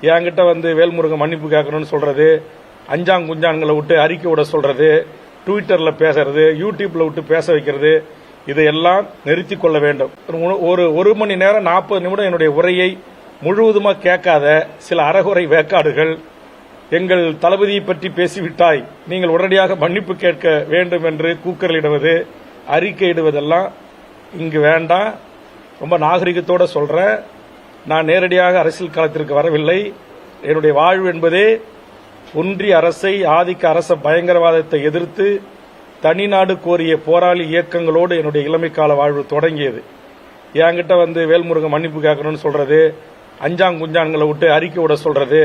என்கிட்ட வந்து வேல்முருகன் மன்னிப்பு கேட்கணும்னு சொல்றது, அஞ்சாங்குஞ்சான்களை விட்டு அறிக்கை விட சொல்றது, ட்விட்டர்ல பேசுறது, யூடியூப்ல விட்டு பேச வைக்கிறது, இதையெல்லாம் நிறுத்திக் கொள்ள வேண்டும். ஒரு மணி நேரம் 40 நிமிடம் என்னுடைய உரையை முழுவதுமாக கேட்காத சில அறகுறை வேக்காடுகள் எங்கள் தளபதியை பற்றி பேசிவிட்டாய், நீங்கள் உடனடியாக மன்னிப்பு கேட்க வேண்டும் என்று கூக்குரலிடுவது, அறிக்கையிடுவதெல்லாம் இங்கு வேண்டாம். ரொம்ப நாகரிகத்தோட சொல்றேன். நான் நேரடியாக அரசியல் களத்திற்கு வரவில்லை. என்னுடைய வாழ்வு என்பதே ஒன்றிய அரசை, ஆதிக்க அரச பயங்கரவாதத்தை எதிர்த்து தனிநாடு கோரிய போராளி இயக்கங்களோடு என்னுடைய இளமைக்கால வாழ்வு தொடங்கியது. என்கிட்ட வந்து வேல்முருகன் மன்னிப்பு கேட்கணும்னு சொல்றது, அஞ்சாங்குஞ்சான்களை விட்டு அறிக்கை விட சொல்றது,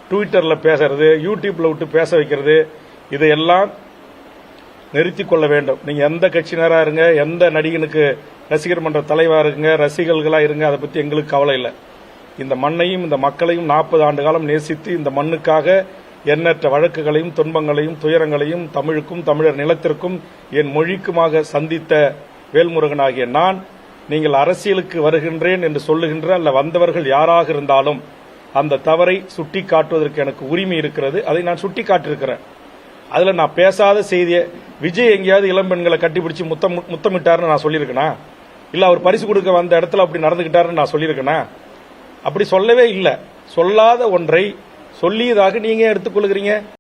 ட்விட்டர்ல பேசுறது, யூடியூப்ல விட்டு பேச வைக்கிறது, இதையெல்லாம் நிறுத்திக் கொள்ள வேண்டும். நீங்க எந்த கட்சியினரா இருங்க, எந்த நடிகனுக்கு ரசிகர் மன்ற தலைவா இருங்க, ரசிகர்களா இருங்க, அதை பத்தி எங்களுக்கு கவலை இல்லை. இந்த மண்ணையும் இந்த மக்களையும் 40 ஆண்டு காலம் நேசித்து இந்த மண்ணுக்காக எண்ணற்ற வழக்குகளையும் துன்பங்களையும் துயரங்களையும் தமிழுக்கும் தமிழர் நிலத்திற்கும் என் மொழிக்குமாக சந்தித்த வேல்முருகன் ஆகிய நான், நீங்கள் அரசியலுக்கு வருகின்றேன் என்று சொல்லுகின்ற அல்ல வந்தவர்கள் யாராக இருந்தாலும் அந்த தவறை சுட்டி காட்டுவதற்கு எனக்கு உரிமை இருக்கிறது. அதை நான் சுட்டி காட்டியிருக்கிறேன். அதுல நான் பேசாத செய்தியை, விஜய் எங்கேயாவது இளம்பெண்களை கட்டிப்பிடிச்சு முத்தமிட்டாருன்னு நான் சொல்லியிருக்கேனா? இல்ல அவர் பரிசு கொடுக்க வந்த இடத்துல அப்படி நடந்துகிட்டாருன்னு நான் சொல்லியிருக்கேனா? அப்படி சொல்லவே இல்லை. சொல்லாத ஒன்றை சொல்லியதாக நீங்க எடுத்துக்கொள்கிறீங்க.